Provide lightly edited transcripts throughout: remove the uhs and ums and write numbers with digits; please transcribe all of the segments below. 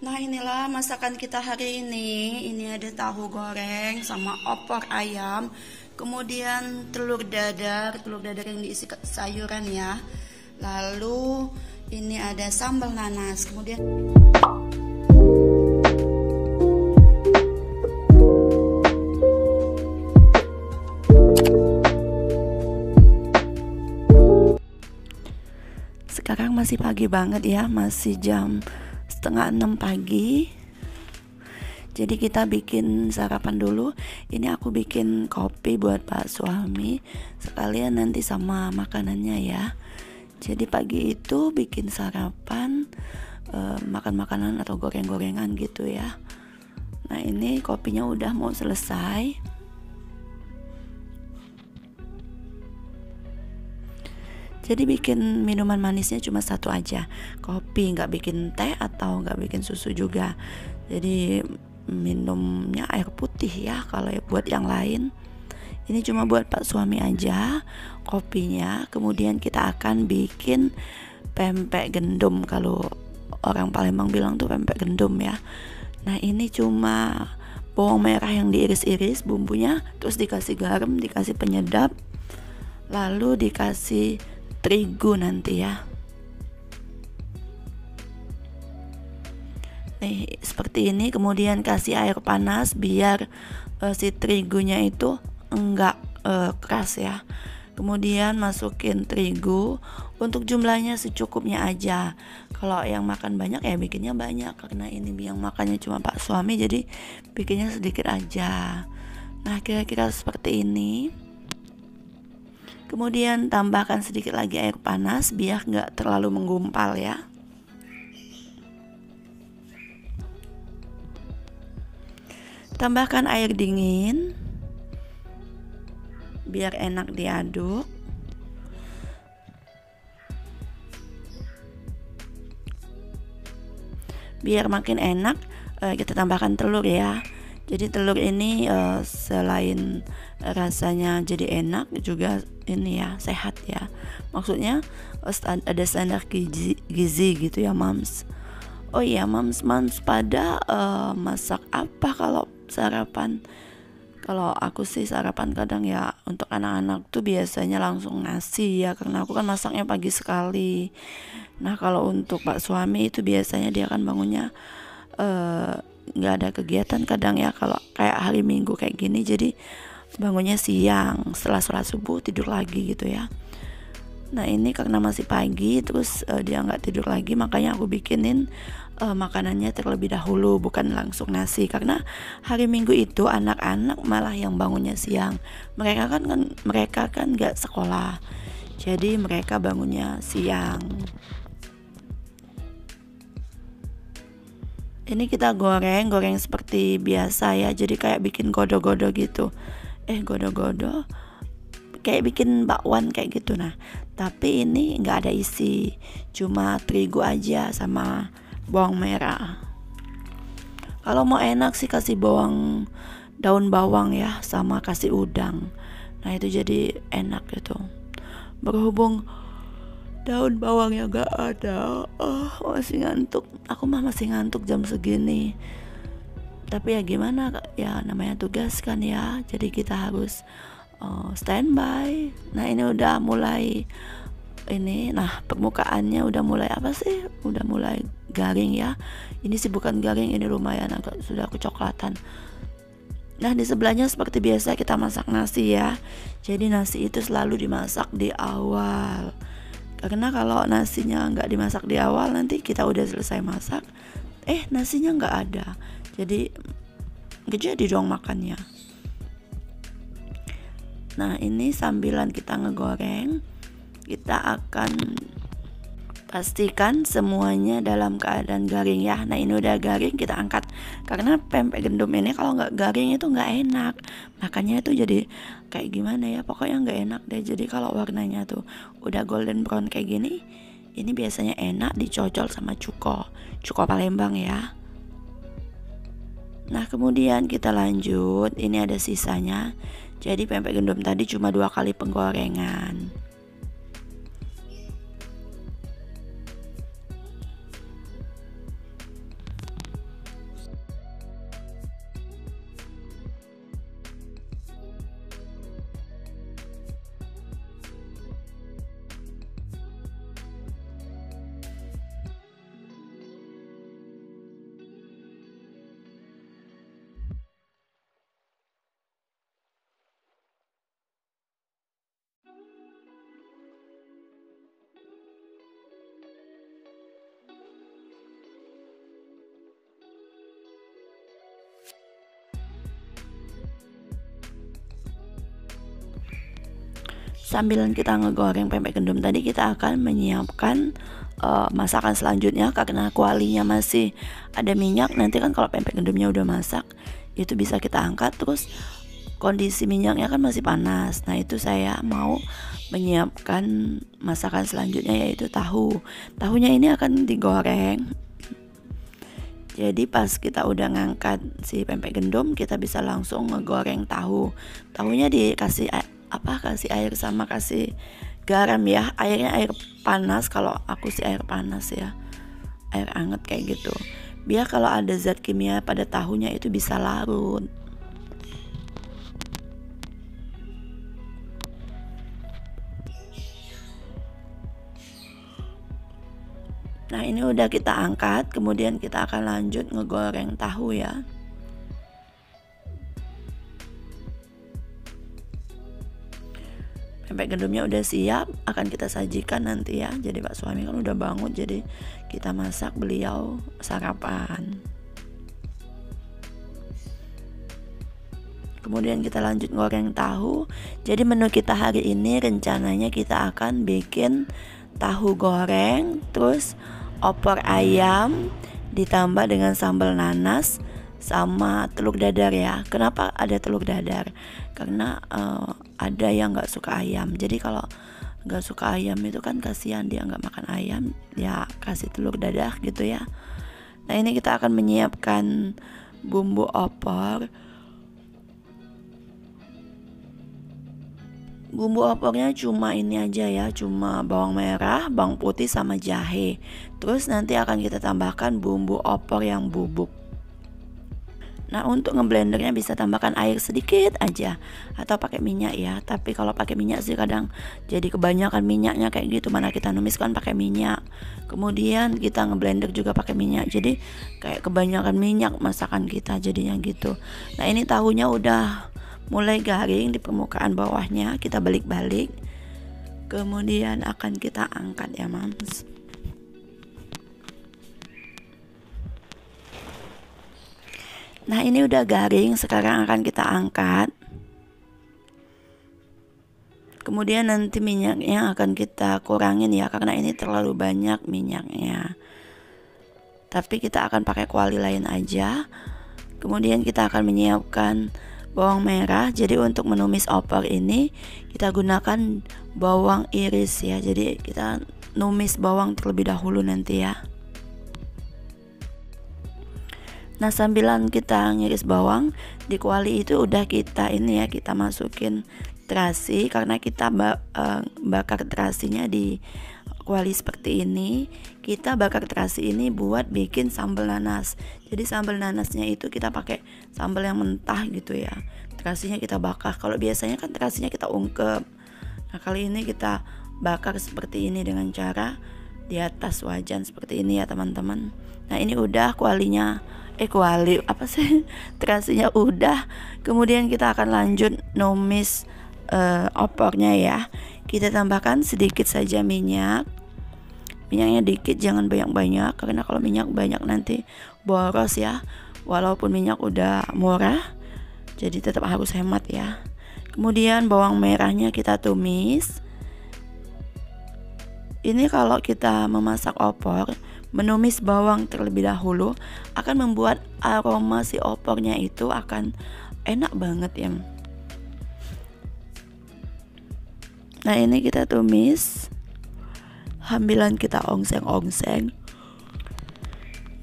Nah, inilah masakan kita hari ini. Ini ada tahu goreng sama opor ayam, kemudian telur dadar yang diisi sayuran ya. Lalu ini ada sambal nanas, kemudian sekarang masih pagi banget ya, masih jam 5:30 pagi. Jadi kita bikin sarapan dulu. Ini aku bikin kopi buat Pak suami, sekalian nanti sama makanannya ya. Jadi pagi itu bikin sarapan, makan makanan atau goreng-gorengan gitu ya. Nah, ini kopinya udah mau selesai. Jadi bikin minuman manisnya cuma satu aja, kopi, nggak bikin teh atau nggak bikin susu juga. Jadi minumnya air putih ya. Kalau buat yang lain, ini cuma buat Pak suami aja kopinya. Kemudian kita akan bikin pempek gendum, kalau orang Palembang bilang tuh pempek gendum ya. Nah, ini cuma bawang merah yang diiris-iris bumbunya, terus dikasih garam, dikasih penyedap, lalu dikasih terigu nanti ya. Nih seperti ini, kemudian kasih air panas biar si terigunya itu enggak keras ya. Kemudian masukin terigu, untuk jumlahnya secukupnya aja. Kalau yang makan banyak ya bikinnya banyak, karena ini yang makannya cuma Pak suami, jadi bikinnya sedikit aja. Nah, kira-kira seperti ini. Kemudian tambahkan sedikit lagi air panas biar nggak terlalu menggumpal ya. Tambahkan air dingin biar enak diaduk. Biar makin enak, kita tambahkan telur ya. Jadi telur ini selain rasanya jadi enak, juga ini ya sehat ya. Maksudnya ada standar gizi gitu ya, Mams. Oh iya, Mams pada masak apa kalau sarapan? Kalau aku sih sarapan kadang ya untuk anak-anak tuh biasanya langsung nasi ya, karena aku kan masaknya pagi sekali. Nah, kalau untuk Pak suami itu biasanya dia kan bangunnya nggak ada kegiatan kadang ya, kalau kayak hari Minggu kayak gini, jadi bangunnya siang, setelah sholat subuh tidur lagi gitu ya. Nah, ini karena masih pagi, terus dia nggak tidur lagi, makanya aku bikinin makanannya terlebih dahulu, bukan langsung nasi, karena hari Minggu itu anak-anak malah yang bangunnya siang. Mereka kan nggak sekolah, jadi mereka bangunnya siang. Ini kita goreng seperti biasa ya, jadi kayak bikin godo-godo gitu. Godo-godo kayak bikin bakwan kayak gitu. Nah, tapi ini nggak ada isi, cuma terigu aja sama bawang merah. Kalau mau enak sih kasih daun bawang ya, sama kasih udang. Nah, itu jadi enak gitu. Berhubung daun bawangnya gak ada, masih ngantuk. Aku masih ngantuk jam segini. Tapi ya gimana ya, namanya tugas kan ya, jadi kita harus standby. Nah, ini udah mulai ini. Nah, permukaannya udah mulai udah mulai garing ya. Ini sih bukan garing, ini lumayan agak sudah kecoklatan. Nah, di sebelahnya seperti biasa kita masak nasi ya. Jadi nasi itu selalu dimasak di awal, karena kalau nasinya nggak dimasak di awal, nanti kita udah selesai masak, nasinya nggak ada, jadi nggak jadi dong makannya. Nah, ini sambilan kita ngegoreng, kita akan pastikan semuanya dalam keadaan garing ya. Nah, ini udah garing, kita angkat, karena pempek gendum ini kalau nggak garing itu nggak enak, makanya itu jadi kayak gimana ya, pokoknya nggak enak deh. Jadi kalau warnanya tuh udah golden brown kayak gini, ini biasanya enak dicocol sama cuko Palembang ya. Nah, kemudian kita lanjut, ini ada sisanya. Jadi pempek gendum tadi cuma 2 kali penggorengan. sambil kita ngegoreng pempek gendum tadi, kita akan menyiapkan masakan selanjutnya. Karena kualinya masih ada minyak, nanti kan kalau pempek gendumnya udah masak itu bisa kita angkat, terus kondisi minyaknya kan masih panas. Nah itu saya mau menyiapkan masakan selanjutnya, yaitu tahu. Tahunya ini akan digoreng. Jadi pas kita udah ngangkat si pempek gendum, kita bisa langsung ngegoreng tahu. Tahunya dikasih kasih air sama kasih garam ya. Airnya air panas, kalau aku sih air panas ya, air anget kayak gitu. Biar kalau ada zat kimia pada tahunya itu bisa larut. Nah ini udah kita angkat, kemudian kita akan lanjut ngegoreng tahu ya. Pempek gendumnya udah siap, akan kita sajikan nanti ya. Jadi Pak suami kan udah bangun, jadi kita masak beliau sarapan. Kemudian kita lanjut goreng tahu. Jadi menu kita hari ini rencananya kita akan bikin tahu goreng, terus opor ayam ditambah dengan sambal nanas sama telur dadar ya. Kenapa ada telur dadar? Karena ada yang nggak suka ayam. Jadi kalau nggak suka ayam itu kan kasihan, dia nggak makan ayam, ya kasih telur dadar gitu ya. Nah ini kita akan menyiapkan bumbu opor. Bumbu opornya cuma ini aja ya, cuma bawang merah, bawang putih sama jahe. Terus nanti akan kita tambahkan bumbu opor yang bubuk. Nah untuk ngeblendernya bisa tambahkan air sedikit aja atau pakai minyak ya. Tapi kalau pakai minyak sih kadang jadi kebanyakan minyaknya kayak gitu, mana kita numis kan pakai minyak. Kemudian kita ngeblender juga pakai minyak, jadi kayak kebanyakan minyak masakan kita jadinya gitu. Nah ini tahunya udah mulai garing di permukaan bawahnya, kita balik-balik, kemudian akan kita angkat ya mams. Nah ini udah garing, sekarang akan kita angkat. Kemudian nanti minyaknya akan kita kurangin ya, karena ini terlalu banyak minyaknya. Tapi kita akan pakai kuali lain aja. Kemudian kita akan menyiapkan bawang merah. Jadi untuk menumis opor ini kita gunakan bawang iris ya. Jadi kita numis bawang terlebih dahulu nanti ya. Nah sambilan kita ngiris bawang, di kuali itu udah kita ini ya, kita masukin terasi. Karena kita bakar terasinya di kuali seperti ini, kita bakar terasi ini buat bikin sambal nanas. Jadi sambal nanasnya itu kita pakai sambal yang mentah gitu ya. Terasinya kita bakar. Kalau biasanya kan terasinya kita ungkep. Nah kali ini kita bakar seperti ini dengan cara di atas wajan seperti ini ya teman-teman. Nah ini udah terasinya udah. Kemudian kita akan lanjut numis opornya ya. Kita tambahkan sedikit saja minyak. Minyaknya dikit, jangan banyak-banyak, karena kalau minyak banyak nanti boros ya. Walaupun minyak udah murah, jadi tetap harus hemat ya. Kemudian bawang merahnya kita tumis. Ini kalau kita memasak opor, menumis bawang terlebih dahulu akan membuat aroma si opornya itu akan enak banget ya. Nah ini kita tumis, sambilan kita ongseng-ongseng.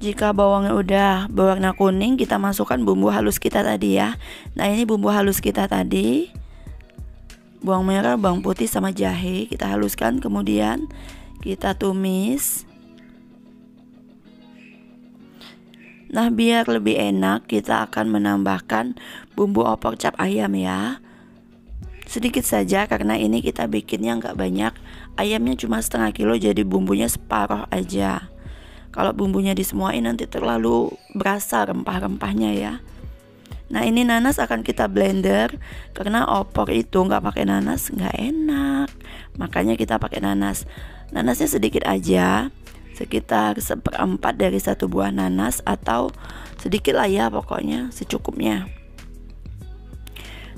Jika bawangnya udah berwarna kuning, kita masukkan bumbu halus kita tadi ya. Nah ini bumbu halus kita tadi, bawang merah, bawang putih sama jahe kita haluskan, kemudian kita tumis. Nah biar lebih enak, kita akan menambahkan bumbu opor cap ayam ya. Sedikit saja karena ini kita bikinnya nggak banyak. Ayamnya cuma setengah kilo, jadi bumbunya separuh aja. Kalau bumbunya disemuain nanti terlalu berasa rempah-rempahnya ya. Nah ini nanas akan kita blender, karena opor itu nggak pakai nanas nggak enak. Makanya kita pakai nanas. Nanasnya sedikit aja, sekitar 1/4 dari satu buah nanas, atau sedikit lah ya, pokoknya secukupnya.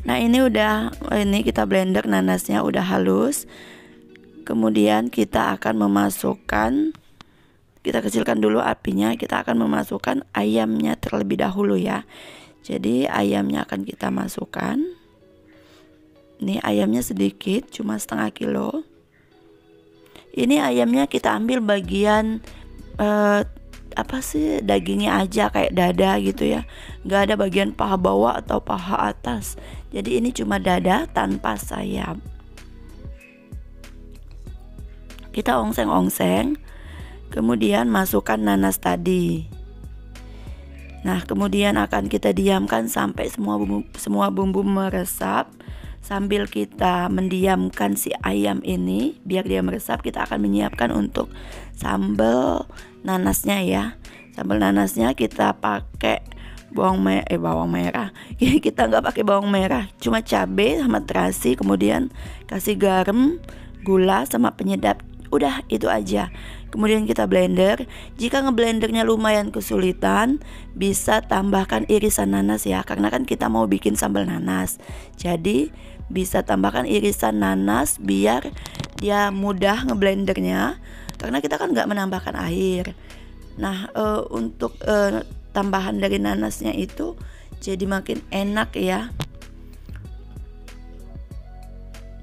Nah ini kita blender, nanasnya udah halus. Kemudian kita akan memasukkan, kita kecilkan dulu apinya, kita akan memasukkan ayamnya terlebih dahulu ya. Jadi ayamnya akan kita masukkan. Ini ayamnya sedikit, cuma setengah kilo. Ini ayamnya kita ambil bagian dagingnya aja, kayak dada gitu ya, nggak ada bagian paha bawah atau paha atas. Jadi ini cuma dada tanpa sayap. Kita ongseng-ongseng, kemudian masukkan nanas tadi. Nah kemudian akan kita diamkan sampai semua bumbu meresap. Sambil kita mendiamkan si ayam ini biar dia meresap, kita akan menyiapkan untuk sambal nanasnya ya. Sambal nanasnya kita pakai bawang merah. Kita nggak pakai bawang merah, cuma cabai sama terasi, kemudian kasih garam, gula sama penyedap. Udah itu aja. Kemudian kita blender. Jika ngeblendernya lumayan kesulitan, bisa tambahkan irisan nanas ya, karena kan kita mau bikin sambal nanas. Jadi bisa tambahkan irisan nanas biar dia mudah ngeblendernya, karena kita kan nggak menambahkan air. Nah untuk tambahan dari nanasnya itu jadi makin enak ya.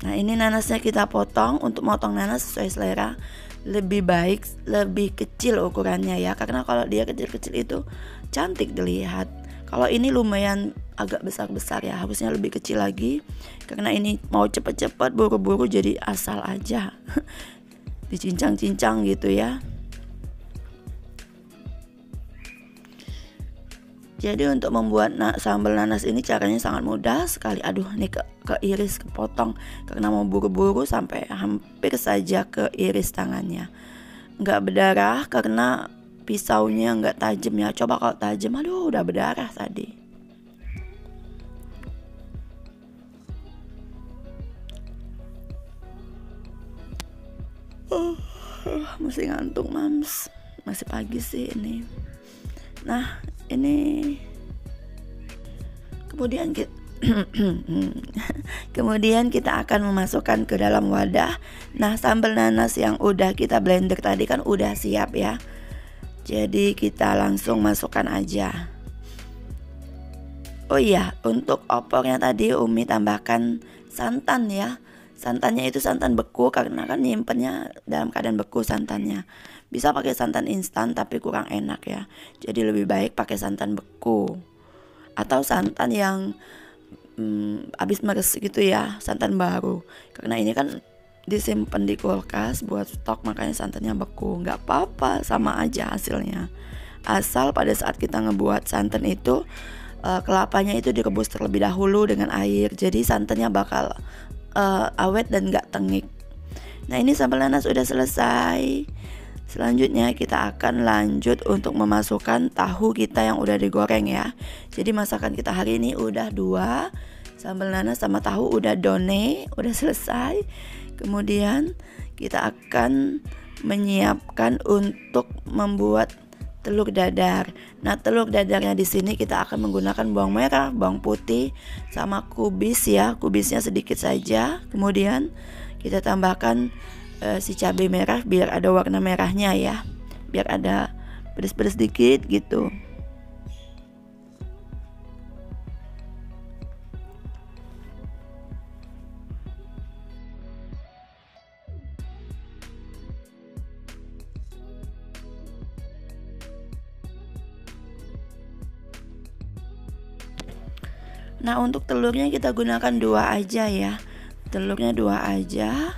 Nah ini nanasnya kita potong. Untuk motong nanas sesuai selera, lebih baik lebih kecil ukurannya ya, karena kalau dia kecil-kecil itu cantik dilihat. Kalau ini lumayan agak besar-besar ya, harusnya lebih kecil lagi, karena ini mau cepet-cepet buru-buru jadi asal aja dicincang-cincang gitu ya. Jadi untuk membuat sambal nanas ini caranya sangat mudah sekali. Aduh, ini keiris, kepotong karena mau buru-buru sampai hampir saja keiris tangannya. Nggak berdarah karena pisaunya nggak tajam ya. Coba kalau tajam, aduh udah berdarah tadi. Masih ngantuk mams, masih pagi sih ini. Nah ini kemudian kita akan memasukkan ke dalam wadah. Nah sambal nanas yang udah kita blender tadi kan udah siap ya, jadi kita langsung masukkan aja. Oh iya, untuk opornya tadi Umi tambahkan santan ya. Santannya itu santan beku, karena kan nyimpennya dalam keadaan beku santannya. Bisa pakai santan instan tapi kurang enak ya. Jadi lebih baik pakai santan beku atau santan yang habis meres gitu ya, santan baru. Karena ini kan disimpan di kulkas buat stok, makanya santannya beku. Nggak apa-apa, sama aja hasilnya. Asal pada saat kita ngebuat santan itu kelapanya itu direbus terlebih dahulu dengan air. Jadi santannya bakal awet dan nggak tengik. Nah ini sambal nanas udah selesai. Selanjutnya kita akan lanjut untuk memasukkan tahu kita yang udah digoreng ya. Jadi masakan kita hari ini udah 2, sambal nanas sama tahu udah done, udah selesai. Kemudian kita akan menyiapkan untuk membuat telur dadar. Nah telur dadarnya di sini kita akan menggunakan bawang merah, bawang putih, sama kubis ya. Kubisnya sedikit saja. Kemudian kita tambahkan si cabai merah biar ada warna merahnya ya, biar ada pedas-pedas dikit gitu. Nah untuk telurnya kita gunakan 2 aja ya. Telurnya 2 aja.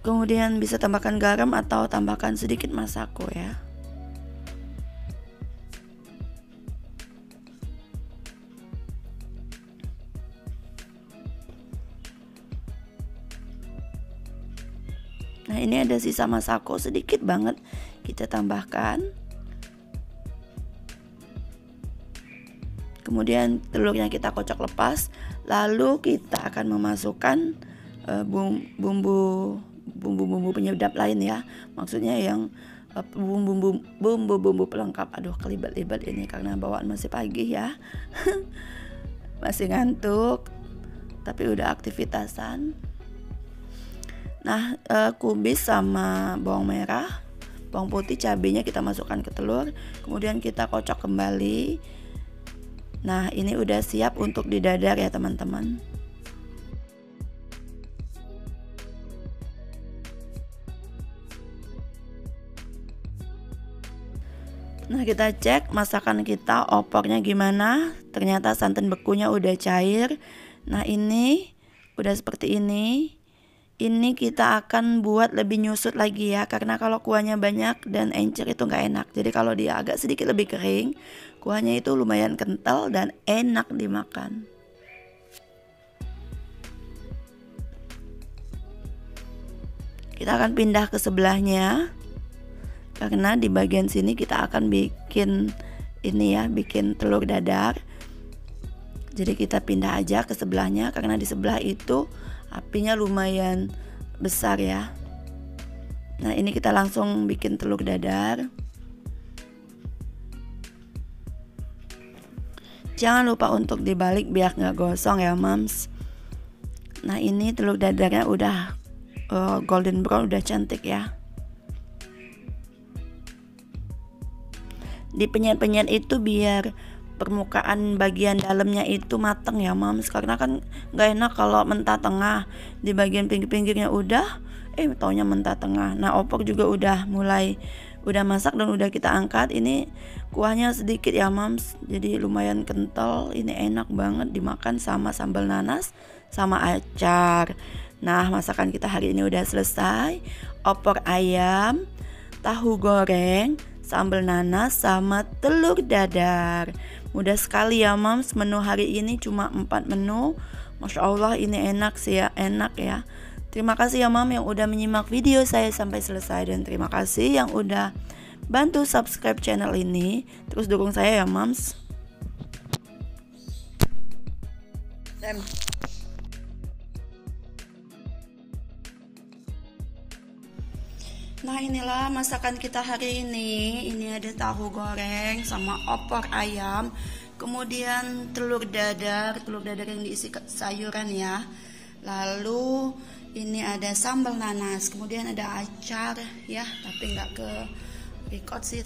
Kemudian bisa tambahkan garam atau tambahkan sedikit masako ya. Nah ini ada sisa masako sedikit banget, kita tambahkan. Kemudian telurnya kita kocok lepas. Lalu kita akan memasukkan bumbu-bumbu penyedap lain ya. Maksudnya yang bumbu-bumbu pelengkap. Aduh kelibet-libet ini karena bawaan masih pagi ya. Masih ngantuk. tapi udah aktivitasan. Nah, kubis sama bawang merah, bawang putih, cabenya kita masukkan ke telur, kemudian kita kocok kembali. Nah, ini udah siap untuk didadar ya teman-teman. Nah, kita cek masakan kita opornya gimana. Ternyata santan bekunya udah cair. Nah, ini udah seperti ini. Ini kita akan buat lebih nyusut lagi ya, karena kalau kuahnya banyak dan encer itu nggak enak. Jadi kalau dia agak sedikit lebih kering, kuahnya itu lumayan kental dan enak dimakan. Kita akan pindah ke sebelahnya. Karena di bagian sini kita akan bikin ini ya, bikin telur dadar. Jadi kita pindah aja ke sebelahnya, karena di sebelah itu apinya lumayan besar ya. Nah, ini kita langsung bikin telur dadar. Jangan lupa untuk dibalik biar nggak gosong ya mams. Nah, ini telur dadarnya udah golden brown, udah cantik ya. Di penyet-penyet itu biar permukaan bagian dalamnya itu matang ya mams, karena kan nggak enak kalau mentah tengah. Di bagian pinggir-pinggirnya udah taunya mentah tengah. Nah, opor juga udah masak dan udah kita angkat. Ini kuahnya sedikit ya mams, jadi lumayan kental. Ini enak banget dimakan sama sambal nanas sama acar. Nah, masakan kita hari ini udah selesai. Opor ayam, tahu goreng, sambal nanas sama telur dadar. Mudah sekali ya mams, menu hari ini cuma 4 menu. Masya Allah, ini enak sih ya, enak ya. Terima kasih ya mam yang udah menyimak video saya sampai selesai, dan terima kasih yang udah bantu subscribe channel ini. Terus dukung saya ya mams. Nah, inilah masakan kita hari ini. Ini ada tahu goreng sama opor ayam, kemudian telur dadar yang diisi sayuran ya. Lalu ini ada sambal nanas, kemudian ada acar ya, tapi nggak ke record sih.